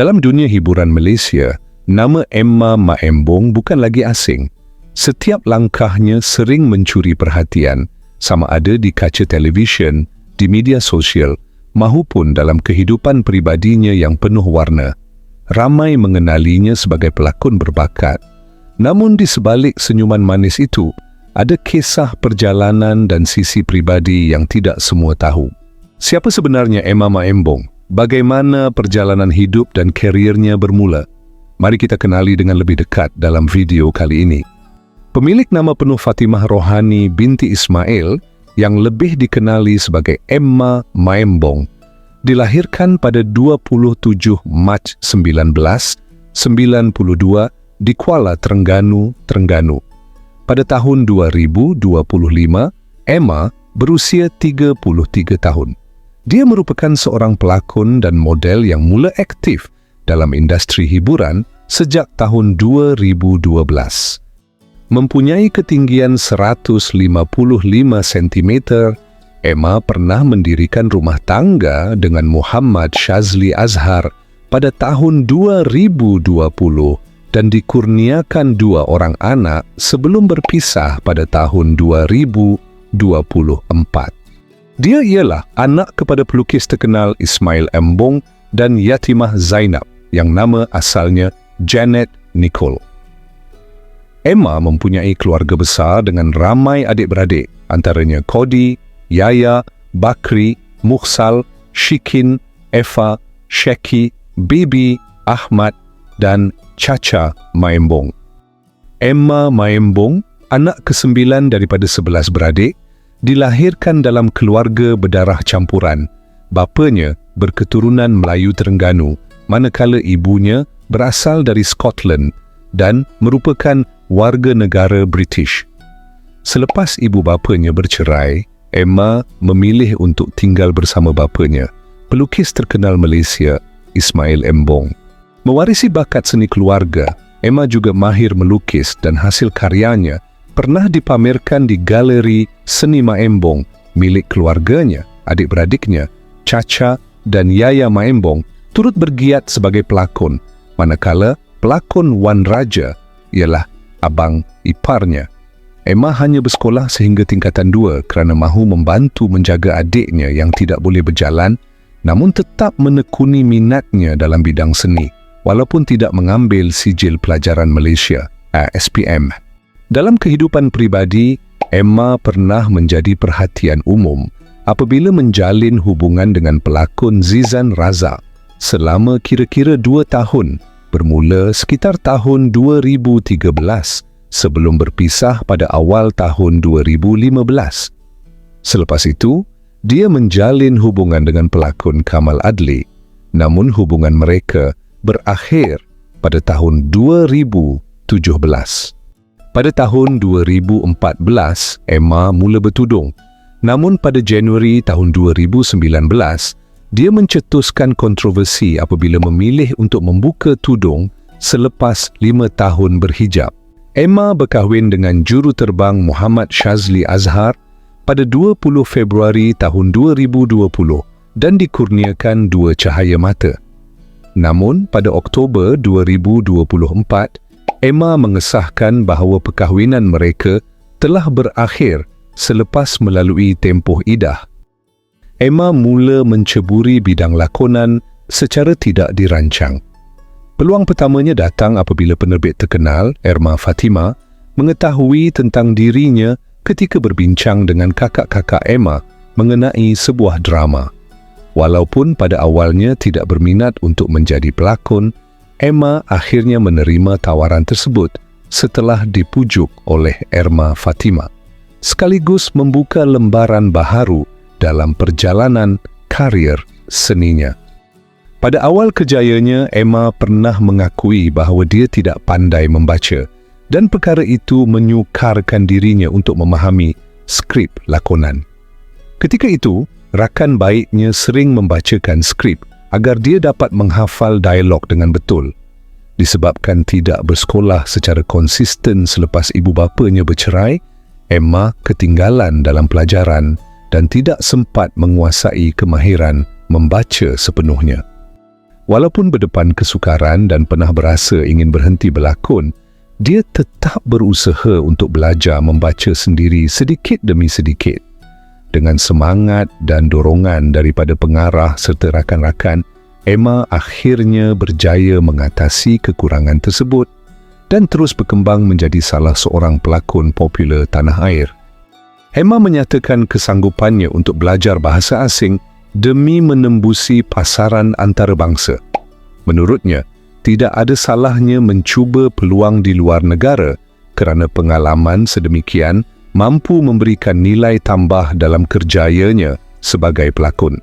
Dalam dunia hiburan Malaysia, nama Emma Maembong bukan lagi asing. Setiap langkahnya sering mencuri perhatian, sama ada di kaca televisyen, di media sosial, mahupun dalam kehidupan pribadinya yang penuh warna. Ramai mengenalinya sebagai pelakon berbakat. Namun di sebalik senyuman manis itu, ada kisah perjalanan dan sisi pribadi yang tidak semua tahu. Siapa sebenarnya Emma Maembong? Bagaimana perjalanan hidup dan keriernya bermula? Mari kita kenali dengan lebih dekat dalam video kali ini. Pemilik nama penuh Fatimah Rohani binti Ismail, yang lebih dikenali sebagai Emma Maembong, dilahirkan pada 27 Mac 1992 di Kuala Terengganu, Terengganu. Pada tahun 2025, Emma berusia 33 tahun. Dia merupakan seorang pelakon dan model yang mula aktif dalam industri hiburan sejak tahun 2012. Mempunyai ketinggian 155 cm, Emma pernah mendirikan rumah tangga dengan Muhammad Shazli Azhar pada tahun 2020 dan dikurniakan 2 orang anak sebelum berpisah pada tahun 2024. Dia ialah anak kepada pelukis terkenal Ismail Embong dan Yatimah Zainab yang nama asalnya Janet Nicole. Emma mempunyai keluarga besar dengan ramai adik-beradik, antaranya Kodi, Yaya, Bakri, Mukhsal, Shikin, Eva, Sheki, Bibi, Ahmad dan Chacha Maembong. Emma Maembong, anak ke-9 daripada 11 beradik, dilahirkan dalam keluarga berdarah campuran. Bapanya berketurunan Melayu Terengganu, manakala ibunya berasal dari Scotland dan merupakan warga negara British. Selepas ibu bapanya bercerai, Emma memilih untuk tinggal bersama bapanya, pelukis terkenal Malaysia, Ismail Embong. Mewarisi bakat seni keluarga, Emma juga mahir melukis dan hasil karyanya pernah dipamerkan di galeri Seni Maembong milik keluarganya, adik-beradiknya, Chacha dan Yaya Maembong turut bergiat sebagai pelakon, manakala pelakon Wan Raja ialah abang iparnya. Emma hanya bersekolah sehingga tingkatan 2 kerana mahu membantu menjaga adiknya yang tidak boleh berjalan, namun tetap menekuni minatnya dalam bidang seni, walaupun tidak mengambil sijil pelajaran Malaysia, SPM. Dalam kehidupan pribadi, Emma pernah menjadi perhatian umum apabila menjalin hubungan dengan pelakon Zizan Razak selama kira-kira 2 tahun, bermula sekitar tahun 2013 sebelum berpisah pada awal tahun 2015. Selepas itu, dia menjalin hubungan dengan pelakon Kamal Adli, namun hubungan mereka berakhir pada tahun 2017. Pada tahun 2014, Emma mula bertudung. Namun pada Januari tahun 2019, dia mencetuskan kontroversi apabila memilih untuk membuka tudung selepas 5 tahun berhijab. Emma berkahwin dengan juruterbang Muhammad Shazli Azhar pada 20 Februari tahun 2020 dan dikurniakan 2 cahaya mata. Namun pada Oktober 2024, Emma mengesahkan bahawa perkahwinan mereka telah berakhir selepas melalui tempoh iddah. Emma mula menceburi bidang lakonan secara tidak dirancang. Peluang pertamanya datang apabila penerbit terkenal, Erma Fatima, mengetahui tentang dirinya ketika berbincang dengan kakak-kakak Emma mengenai sebuah drama. Walaupun pada awalnya tidak berminat untuk menjadi pelakon, Emma akhirnya menerima tawaran tersebut setelah dipujuk oleh Erma Fatima, sekaligus membuka lembaran baharu dalam perjalanan karier seninya. Pada awal kejayanya, Emma pernah mengakui bahawa dia tidak pandai membaca dan perkara itu menyukarkan dirinya untuk memahami skrip lakonan. Ketika itu, rakan baiknya sering membacakan skrip agar dia dapat menghafal dialog dengan betul. Disebabkan tidak bersekolah secara konsisten selepas ibu bapanya bercerai, Emma ketinggalan dalam pelajaran dan tidak sempat menguasai kemahiran membaca sepenuhnya. Walaupun berdepan kesukaran dan pernah berasa ingin berhenti berlakon, dia tetap berusaha untuk belajar membaca sendiri sedikit demi sedikit. Dengan semangat dan dorongan daripada pengarah serta rakan-rakan, Emma akhirnya berjaya mengatasi kekurangan tersebut dan terus berkembang menjadi salah seorang pelakon popular tanah air. Emma menyatakan kesanggupannya untuk belajar bahasa asing demi menembusi pasaran antarabangsa. Menurutnya, tidak ada salahnya mencuba peluang di luar negara kerana pengalaman sedemikian mampu memberikan nilai tambah dalam kerjayanya sebagai pelakon.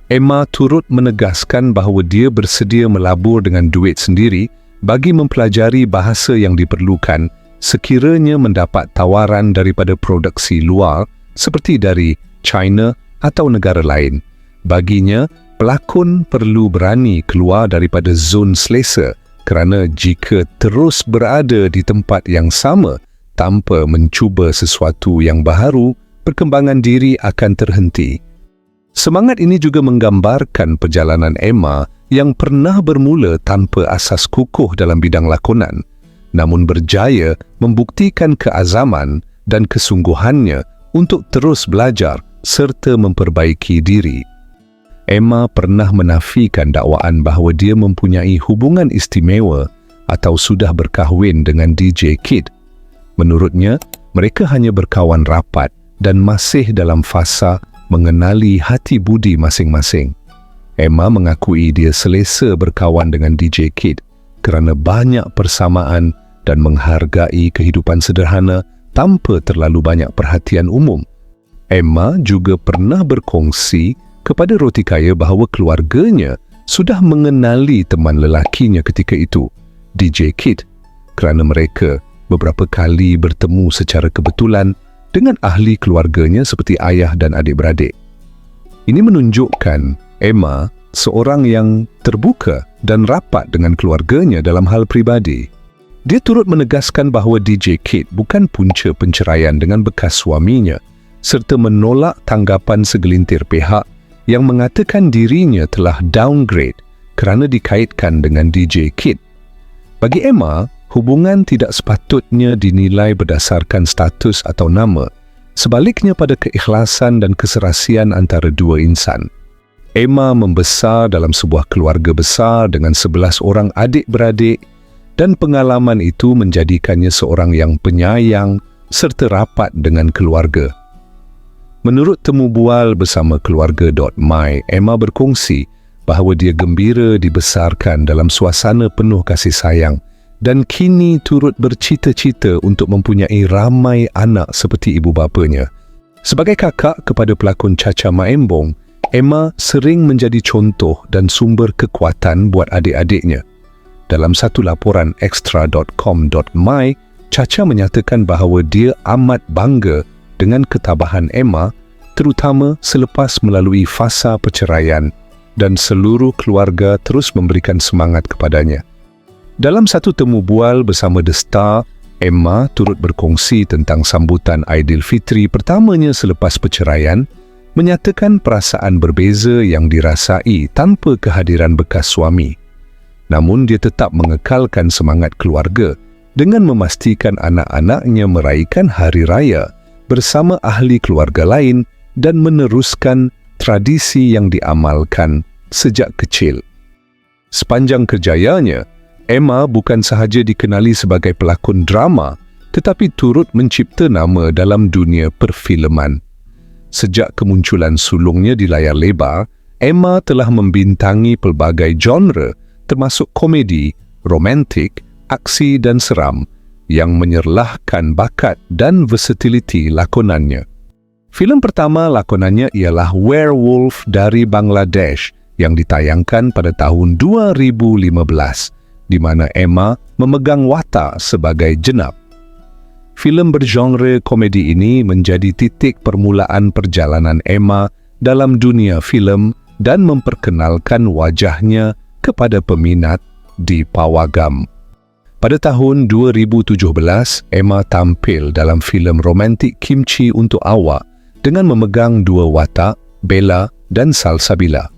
Emma turut menegaskan bahawa dia bersedia melabur dengan duit sendiri bagi mempelajari bahasa yang diperlukan sekiranya mendapat tawaran daripada produksi luar seperti dari China atau negara lain. Baginya, pelakon perlu berani keluar daripada zon selesa kerana jika terus berada di tempat yang sama tanpa mencuba sesuatu yang baharu, perkembangan diri akan terhenti. Semangat ini juga menggambarkan perjalanan Emma yang pernah bermula tanpa asas kukuh dalam bidang lakonan, namun berjaya membuktikan keazaman dan kesungguhannya untuk terus belajar serta memperbaiki diri. Emma pernah menafikan dakwaan bahawa dia mempunyai hubungan istimewa atau sudah berkahwin dengan DJ Kid. Menurutnya, mereka hanya berkawan rapat dan masih dalam fasa mengenali hati budi masing-masing. Emma mengakui dia selesa berkawan dengan DJ Kid kerana banyak persamaan dan menghargai kehidupan sederhana tanpa terlalu banyak perhatian umum. Emma juga pernah berkongsi kepada Roti Kaya bahawa keluarganya sudah mengenali teman lelakinya ketika itu, DJ Kid, kerana mereka beberapa kali bertemu secara kebetulan dengan ahli keluarganya seperti ayah dan adik-beradik. Ini menunjukkan Emma seorang yang terbuka dan rapat dengan keluarganya dalam hal peribadi. Dia turut menegaskan bahawa DJ Kid bukan punca penceraian dengan bekas suaminya serta menolak tanggapan segelintir pihak yang mengatakan dirinya telah downgrade kerana dikaitkan dengan DJ Kid. Bagi Emma, hubungan tidak sepatutnya dinilai berdasarkan status atau nama, sebaliknya pada keikhlasan dan keserasian antara dua insan. Emma membesar dalam sebuah keluarga besar dengan 11 orang adik-beradik dan pengalaman itu menjadikannya seorang yang penyayang serta rapat dengan keluarga. Menurut temu bual bersama keluarga.my, Emma berkongsi bahawa dia gembira dibesarkan dalam suasana penuh kasih sayang dan kini turut bercita-cita untuk mempunyai ramai anak seperti ibu bapanya. Sebagai kakak kepada pelakon Chacha Mak Embong, Emma sering menjadi contoh dan sumber kekuatan buat adik-adiknya. Dalam satu laporan extra.com.my, Chacha menyatakan bahawa dia amat bangga dengan ketabahan Emma, terutama selepas melalui fasa perceraian dan seluruh keluarga terus memberikan semangat kepadanya. Dalam satu temu bual bersama The Star, Emma turut berkongsi tentang sambutan Aidilfitri pertamanya selepas perceraian, menyatakan perasaan berbeza yang dirasai tanpa kehadiran bekas suami. Namun dia tetap mengekalkan semangat keluarga dengan memastikan anak-anaknya meraihkan hari raya bersama ahli keluarga lain dan meneruskan tradisi yang diamalkan sejak kecil. Sepanjang kerjayanya, Emma bukan sahaja dikenali sebagai pelakon drama, tetapi turut mencipta nama dalam dunia perfilman. Sejak kemunculan sulungnya di layar lebar, Emma telah membintangi pelbagai genre termasuk komedi, romantik, aksi dan seram yang menyerlahkan bakat dan versatility lakonannya. Filem pertama lakonannya ialah Werewolf dari Bangladesh yang ditayangkan pada tahun 2015, di mana Emma memegang watak sebagai jenab. Filem bergenre komedi ini menjadi titik permulaan perjalanan Emma dalam dunia filem dan memperkenalkan wajahnya kepada peminat di pawagam. Pada tahun 2017, Emma tampil dalam filem romantik Kimchi untuk Awak dengan memegang dua watak, Bella dan Salsabila.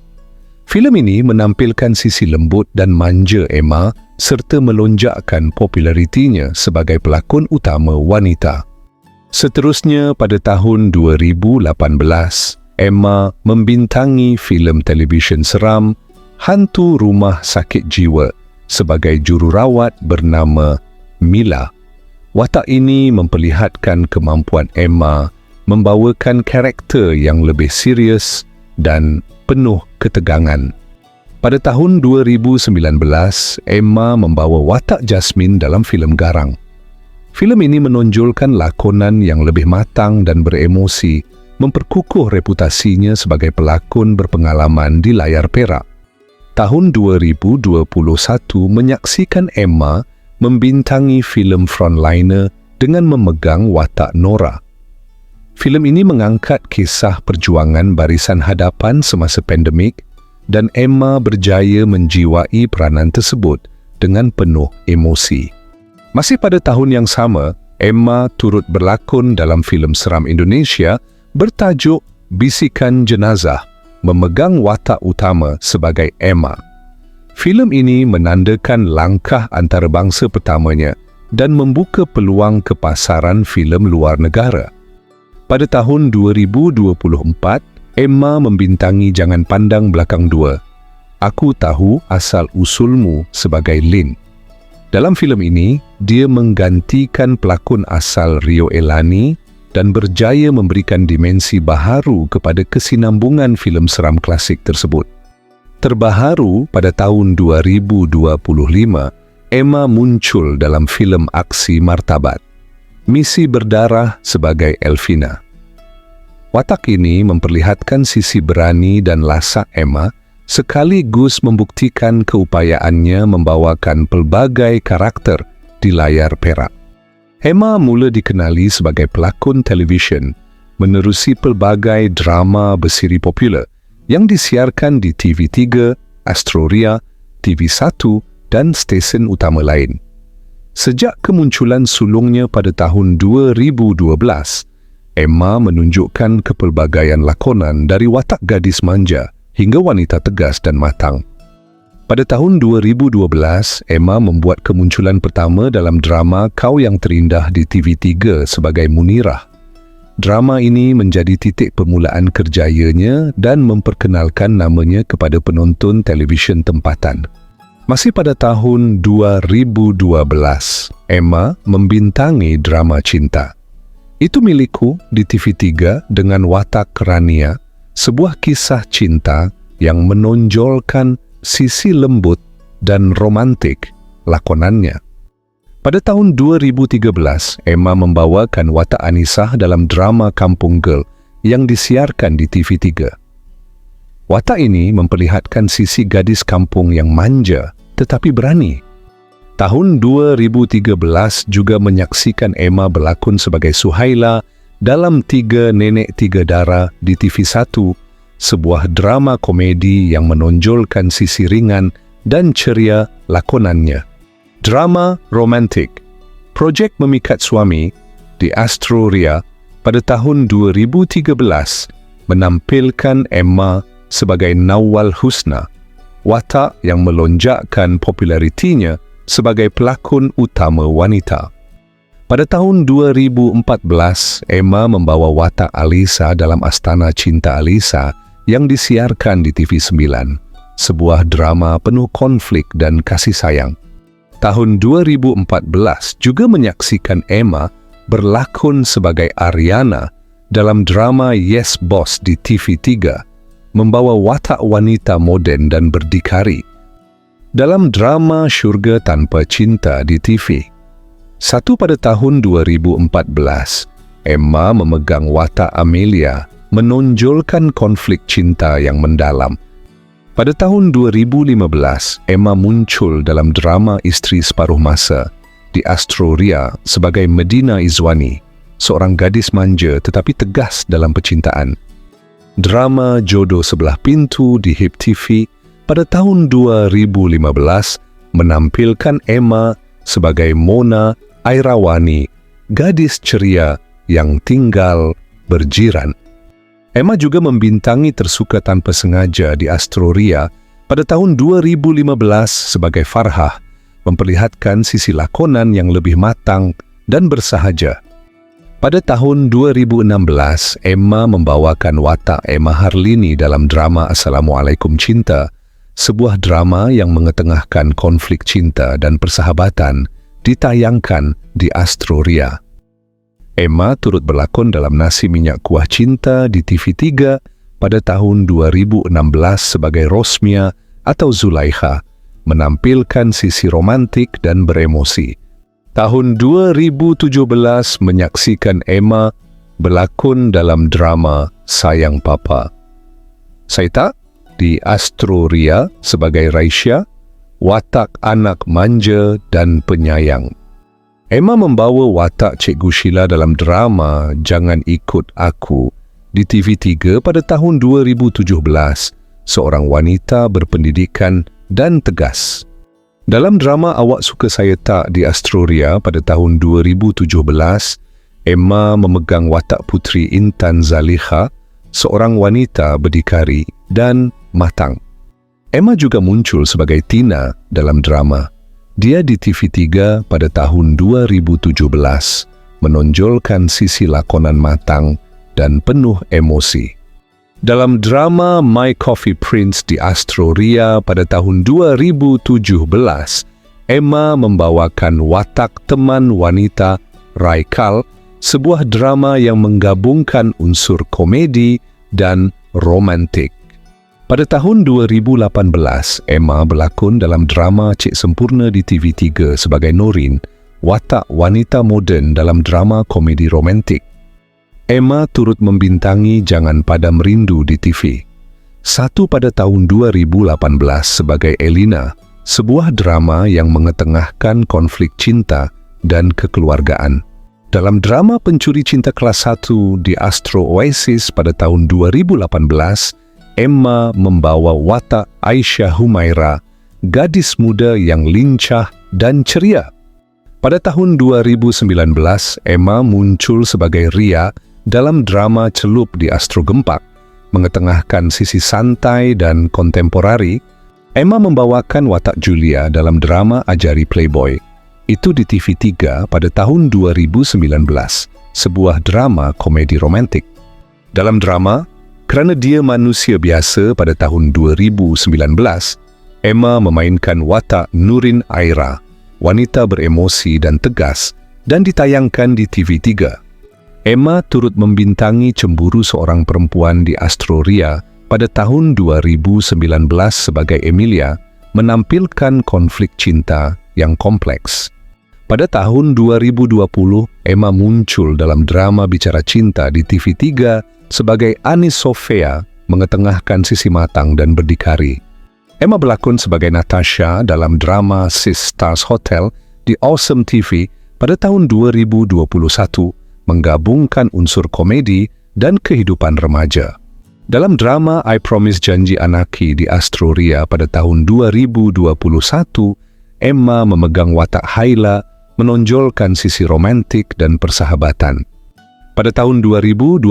Filem ini menampilkan sisi lembut dan manja Emma serta melonjakkan popularitinya sebagai pelakon utama wanita. Seterusnya, pada tahun 2018, Emma membintangi filem televisyen seram Hantu Rumah Sakit Jiwa sebagai jururawat bernama Mila. Watak ini memperlihatkan kemampuan Emma membawakan karakter yang lebih serius dan penuh ketegangan. Pada tahun 2019, Emma membawa watak Jasmine dalam filem Garang. Filem ini menonjolkan lakonan yang lebih matang dan beremosi, memperkukuh reputasinya sebagai pelakon berpengalaman di layar perak. Tahun 2021 menyaksikan Emma membintangi filem Frontliner dengan memegang watak Nora. Filem ini mengangkat kisah perjuangan barisan hadapan semasa pandemik dan Emma berjaya menjiwai peranan tersebut dengan penuh emosi. Masih pada tahun yang sama, Emma turut berlakon dalam filem seram Indonesia bertajuk Bisikan Jenazah, memegang watak utama sebagai Emma. Filem ini menandakan langkah antarabangsa pertamanya dan membuka peluang ke pasaran filem luar negara. Pada tahun 2024, Emma membintangi Jangan Pandang Belakang 2, Aku Tahu Asal Usulmu sebagai Lin. Dalam filem ini, dia menggantikan pelakon asal Rio Elani dan berjaya memberikan dimensi baharu kepada kesinambungan filem seram klasik tersebut. Terbaharu pada tahun 2025, Emma muncul dalam filem aksi Martabat, Misi Berdarah sebagai Elvina. Watak ini memperlihatkan sisi berani dan lasak Emma sekaligus membuktikan keupayaannya membawakan pelbagai karakter di layar perak. Emma mula dikenali sebagai pelakon televisyen menerusi pelbagai drama bersiri popular yang disiarkan di TV3, Astroria, TV1 dan stesen utama lain. Sejak kemunculan sulungnya pada tahun 2012, Emma menunjukkan kepelbagaian lakonan dari watak gadis manja hingga wanita tegas dan matang. Pada tahun 2012, Emma membuat kemunculan pertama dalam drama Kau Yang Terindah di TV3 sebagai Munirah. Drama ini menjadi titik permulaan kerjayanya dan memperkenalkan namanya kepada penonton televisyen tempatan. Masih pada tahun 2012, Emma membintangi drama cinta Itu Milikku di TV3 dengan watak Rania, sebuah kisah cinta yang menonjolkan sisi lembut dan romantik lakonannya. Pada tahun 2013, Emma membawakan watak Anisah dalam drama Kampung Girl yang disiarkan di TV3. Watak ini memperlihatkan sisi gadis kampung yang manja tetapi berani. Tahun 2013 juga menyaksikan Emma berlakon sebagai Suhaila dalam Tiga Nenek Tiga Darah di TV1, sebuah drama komedi yang menonjolkan sisi ringan dan ceria lakonannya. Drama romantik Projek Memikat Suami di Astroria pada tahun 2013 menampilkan Emma sebagai Nawal Husna, watak yang melonjakkan popularitinya sebagai pelakon utama wanita. Pada tahun 2014, Emma membawa watak Alisa dalam Astana Cinta Alisa yang disiarkan di TV9, sebuah drama penuh konflik dan kasih sayang. Tahun 2014 juga menyaksikan Emma berlakon sebagai Ariana dalam drama Yes Boss di TV3, membawa watak wanita moden dan berdikari. Dalam drama Syurga Tanpa Cinta di TV. Pada tahun 2014, Emma memegang watak Amelia, menonjolkan konflik cinta yang mendalam. Pada tahun 2015, Emma muncul dalam drama Isteri Separuh Masa di Astroria sebagai Medina Izwani, seorang gadis manja tetapi tegas dalam percintaan. Drama Jodoh Sebelah Pintu di HIP TV pada tahun 2015 menampilkan Emma sebagai Mona Airawani, gadis ceria yang tinggal berjiran. Emma juga membintangi Tersuka Tanpa Sengaja di Astroria Pada tahun 2015 sebagai Farhah, memperlihatkan sisi lakonan yang lebih matang dan bersahaja. Pada tahun 2016, Emma membawakan watak Emma Harlini dalam drama Assalamualaikum Cinta, sebuah drama yang mengetengahkan konflik cinta dan persahabatan, ditayangkan di Astroria. Emma turut berlakon dalam Nasi Minyak Kuah Cinta di TV3 pada tahun 2016 sebagai Rosmia atau Zulaikha, menampilkan sisi romantik dan beremosi. Tahun 2017 menyaksikan Emma berlakon dalam drama Sayang Papa. Saita di Astroria sebagai Raisya, watak anak manja dan penyayang. Emma membawa watak Cikgu Sheila dalam drama Jangan Ikut Aku di TV3 pada tahun 2017, seorang wanita berpendidikan dan tegas. Dalam drama Awak Suka Saya Tak di Astroria pada tahun 2017, Emma memegang watak Putri Intan Zalikha, seorang wanita berdikari dan matang. Emma juga muncul sebagai Tina dalam drama Dia di TV3 pada tahun 2017, menonjolkan sisi lakonan matang dan penuh emosi. Dalam drama My Coffee Prince di Astroria pada tahun 2017, Emma membawakan watak teman wanita Raikal, sebuah drama yang menggabungkan unsur komedi dan romantik. Pada tahun 2018, Emma berlakon dalam drama Cik Sempurna di TV3 sebagai Norin, watak wanita moden dalam drama komedi romantik. Emma turut membintangi Jangan Padam Rindu di TV. Satu pada tahun 2018 sebagai Elina, sebuah drama yang mengetengahkan konflik cinta dan kekeluargaan. Dalam drama Pencuri Cinta Kelas 1 di Astro Oasis pada tahun 2018, Emma membawa watak Aisyah Humaira, gadis muda yang lincah dan ceria. Pada tahun 2019, Emma muncul sebagai Ria dalam drama Celup di Astro Gempak, mengetengahkan sisi santai dan kontemporari. Emma membawakan watak Julia dalam drama Ajari Playboy, itu di TV3 pada tahun 2019, sebuah drama komedi romantik. Dalam drama Kerana Dia Manusia Biasa pada tahun 2019, Emma memainkan watak Nurin Aira, wanita beremosi dan tegas, dan ditayangkan di TV3. Emma turut membintangi Cemburu Seorang Perempuan di Astroria pada tahun 2019 sebagai Emilia, menampilkan konflik cinta yang kompleks. Pada tahun 2020, Emma muncul dalam drama Bicara Cinta di TV3 sebagai Anis Sofia, mengetengahkan sisi matang dan berdikari. Emma berlakon sebagai Natasha dalam drama Sis Stars Hotel di Awesome TV pada tahun 2021, menggabungkan unsur komedi dan kehidupan remaja. Dalam drama I Promise Janji Anaki di Astroria pada tahun 2021, Emma memegang watak Haila, menonjolkan sisi romantik dan persahabatan. Pada tahun 2022,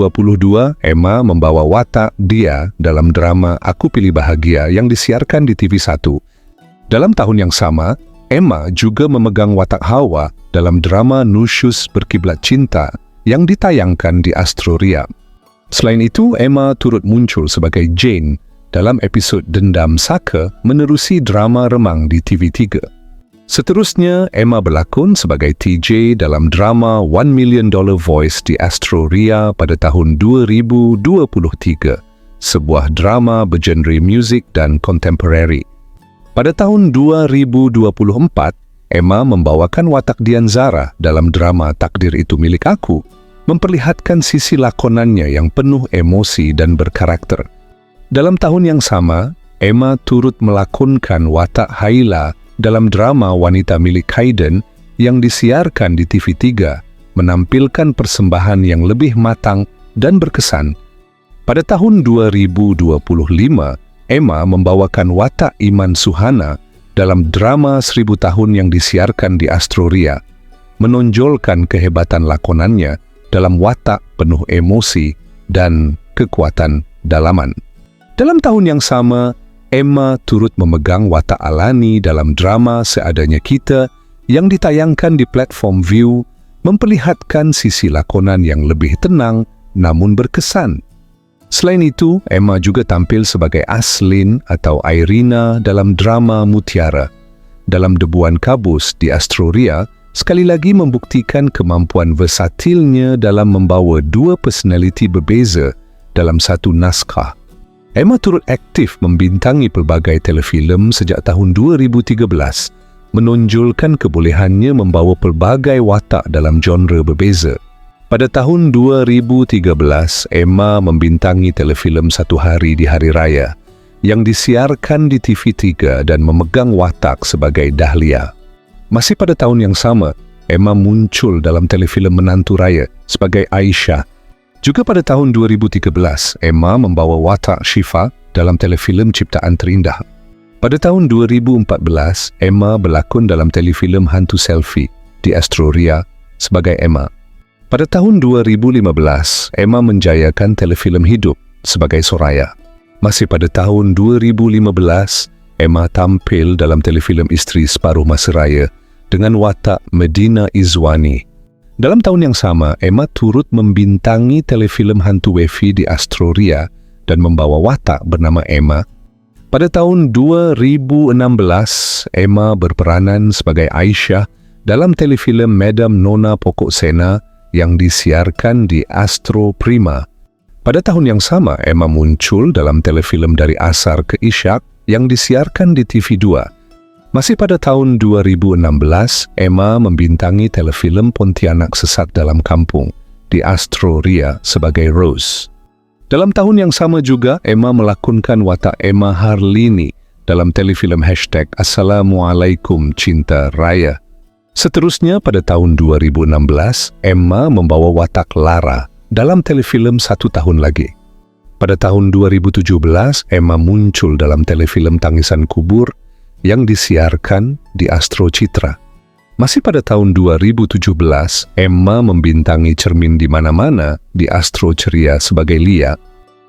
Emma membawa watak Dia dalam drama Aku Pilih Bahagia yang disiarkan di TV1. Dalam tahun yang sama, Emma juga memegang watak Hawa dalam drama Nusyus Berkiblat Cinta yang ditayangkan di Astroria. Selain itu, Emma turut muncul sebagai Jane dalam episod Dendam Saka menerusi drama Remang di TV3. Seterusnya, Emma berlakon sebagai TJ dalam drama $1 Million Voice di Astroria pada tahun 2023, sebuah drama bergenre muzik dan contemporary. Pada tahun 2024, Emma membawakan watak Dian Zara dalam drama Takdir Itu Milik Aku, memperlihatkan sisi lakonannya yang penuh emosi dan berkarakter. Dalam tahun yang sama, Emma turut melakonkan watak Haila dalam drama Wanita Milik Haydn yang disiarkan di TV3, menampilkan persembahan yang lebih matang dan berkesan. Pada tahun 2025, Emma membawakan watak Iman Suhana dalam drama 1000 Tahun yang disiarkan di Astroria, menonjolkan kehebatan lakonannya dalam watak penuh emosi dan kekuatan dalaman. Dalam tahun yang sama, Emma turut memegang watak Alani dalam drama Seadanya Kita yang ditayangkan di platform Viu, memperlihatkan sisi lakonan yang lebih tenang namun berkesan. Selain itu, Emma juga tampil sebagai Aslin atau Irina dalam drama Mutiara. Dalam Debuan Kabus di Astroria, sekali lagi membuktikan kemampuan versatilnya dalam membawa dua personaliti berbeza dalam satu naskah. Emma turut aktif membintangi pelbagai telefilm sejak tahun 2013, menonjolkan kebolehannya membawa pelbagai watak dalam genre berbeza. Pada tahun 2013, Emma membintangi telefilm Satu Hari di Hari Raya yang disiarkan di TV3 dan memegang watak sebagai Dahlia. Masih pada tahun yang sama, Emma muncul dalam telefilm Menantu Raya sebagai Aisyah. Juga pada tahun 2013, Emma membawa watak Syifa dalam telefilm Ciptaan Terindah. Pada tahun 2014, Emma berlakon dalam telefilm Hantu Selfie di Astroria sebagai Emma. Pada tahun 2015, Emma menjayakan telefilm Hidup sebagai Soraya. Masih pada tahun 2015, Emma tampil dalam telefilm Isteri Separuh Masa Raya dengan watak Medina Izwani. Dalam tahun yang sama, Emma turut membintangi telefilm Hantu Wefi di Astroria dan membawa watak bernama Emma. Pada tahun 2016, Emma berperanan sebagai Aisyah dalam telefilm Madam Nona Pokok Sena yang disiarkan di Astro Prima. Pada tahun yang sama, Emma muncul dalam telefilm Dari Asar ke Isyak yang disiarkan di TV2. Masih pada tahun 2016, Emma membintangi telefilm Pontianak Sesat Dalam Kampung di Astroria sebagai Rose. Dalam tahun yang sama juga, Emma melakonkan watak Emma Harlini dalam telefilm #Assalamualaikum Cinta Raya. Seterusnya, pada tahun 2016, Emma membawa watak Lara dalam telefilm Satu Tahun Lagi. Pada tahun 2017, Emma muncul dalam telefilm Tangisan Kubur yang disiarkan di Astro Citra. Masih pada tahun 2017, Emma membintangi Cermin di Mana-Mana di Astro Ceria sebagai Lia.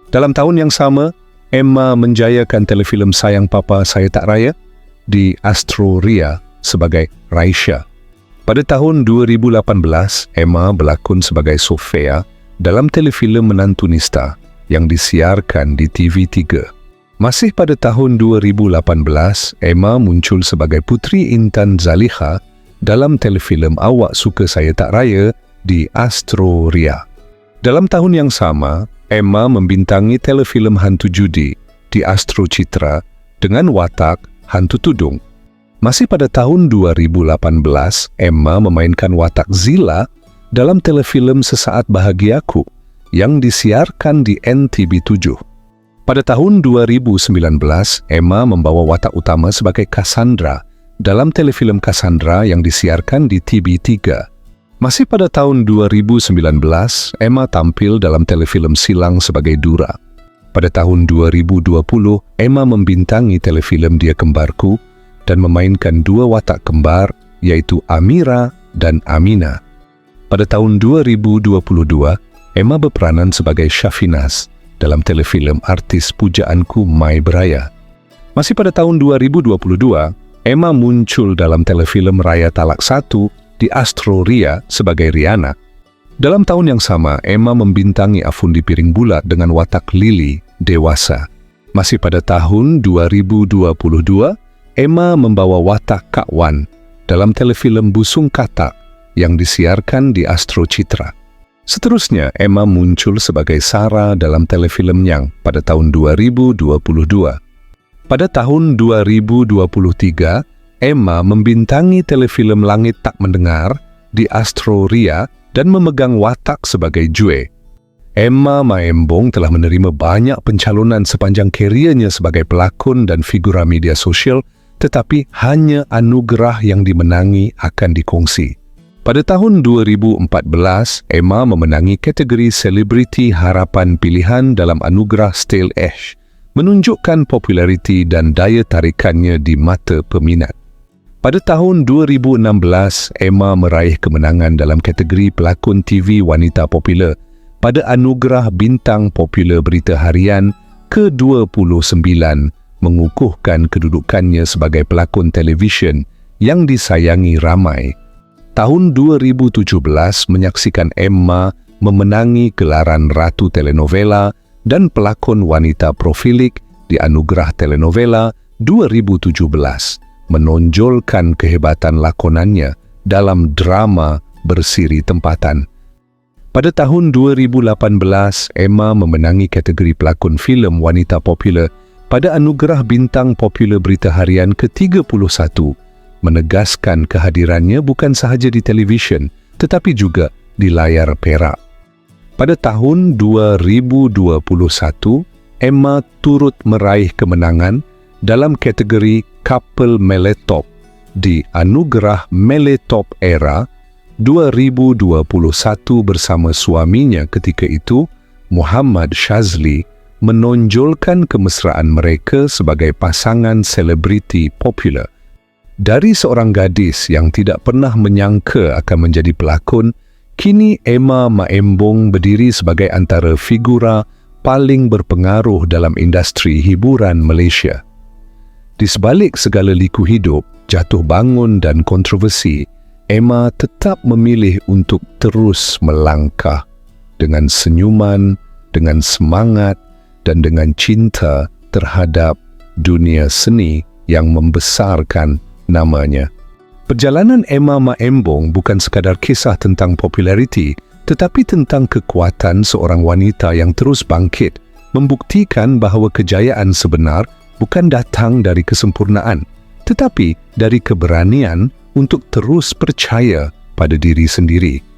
Dalam tahun yang sama, Emma menjayakan telefilm Sayang Papa Saya Tak Raya di Astro Ria sebagai Raisya. Pada tahun 2018, Emma berlakon sebagai Sofia dalam telefilm Menantu Nista yang disiarkan di TV3. Masih pada tahun 2018, Emma muncul sebagai Putri Intan Zaliha dalam telefilm Awak Suka Saya Tak Raya di Astro Ria. Dalam tahun yang sama, Emma membintangi telefilm Hantu Judi di Astro Citra dengan watak Hantu Tudung. Masih pada tahun 2018, Emma memainkan watak Zila dalam telefilm Sesaat Bahagiaku yang disiarkan di NTB7. Pada tahun 2019, Emma membawa watak utama sebagai Cassandra dalam telefilm Cassandra yang disiarkan di TV3. Masih pada tahun 2019, Emma tampil dalam telefilm Silang sebagai Dura. Pada tahun 2020, Emma membintangi telefilm Dia Kembarku dan memainkan dua watak kembar, yaitu Amira dan Amina. Pada tahun 2022, Emma berperanan sebagai Syafinas dalam telefilm Artis Pujaanku Mai Beraya. Masih pada tahun 2022, Emma muncul dalam telefilm Raya Talak 1 di Astro Ria sebagai Riana. Dalam tahun yang sama, Emma membintangi Afun di Piring Bulat dengan watak Lily dewasa. Masih pada tahun 2022, Emma membawa watak Kak Wan dalam telefilm Busung Katak yang disiarkan di Astro Citra. Seterusnya, Emma muncul sebagai Sarah dalam telefilm Nyang pada tahun 2022. Pada tahun 2023, Emma membintangi telefilm Langit Tak Mendengar di Astro Ria dan memegang watak sebagai Jue. Emma Maembong telah menerima banyak pencalonan sepanjang keriernya sebagai pelakon dan figura media sosial, tetapi hanya anugerah yang dimenangi akan dikongsi. Pada tahun 2014, Emma memenangi kategori Selebriti Harapan Pilihan dalam anugerah Style Ash, menunjukkan populariti dan daya tarikannya di mata peminat. Pada tahun 2016, Emma meraih kemenangan dalam kategori Pelakon TV Wanita Popular pada Anugerah Bintang Popular Berita Harian ke-29 mengukuhkan kedudukannya sebagai pelakon televisyen yang disayangi ramai. Tahun 2017 menyaksikan Emma memenangi gelaran Ratu Telenovela dan pelakon wanita profilik di Anugerah Telenovela 2017, menonjolkan kehebatan lakonannya dalam drama bersiri tempatan. Pada tahun 2018, Emma memenangi kategori pelakon filem wanita popular pada Anugerah Bintang Popular Berita Harian ke-31, menegaskan kehadirannya bukan sahaja di televisyen, tetapi juga di layar perak. Pada tahun 2021, Emma turut meraih kemenangan dalam kategori Couple Meletop di Anugerah Meletop Era 2021 bersama suaminya ketika itu, Muhammad Shazli, menonjolkan kemesraan mereka sebagai pasangan selebriti popular. Dari seorang gadis yang tidak pernah menyangka akan menjadi pelakon, kini Emma Maembong berdiri sebagai antara figura paling berpengaruh dalam industri hiburan Malaysia. Di sebalik segala liku hidup, jatuh bangun dan kontroversi, Emma tetap memilih untuk terus melangkah dengan senyuman, dengan semangat dan dengan cinta terhadap dunia seni yang membesarkan namanya. Perjalanan Emma Maembong bukan sekadar kisah tentang populariti, tetapi tentang kekuatan seorang wanita yang terus bangkit, membuktikan bahawa kejayaan sebenar bukan datang dari kesempurnaan, tetapi dari keberanian untuk terus percaya pada diri sendiri.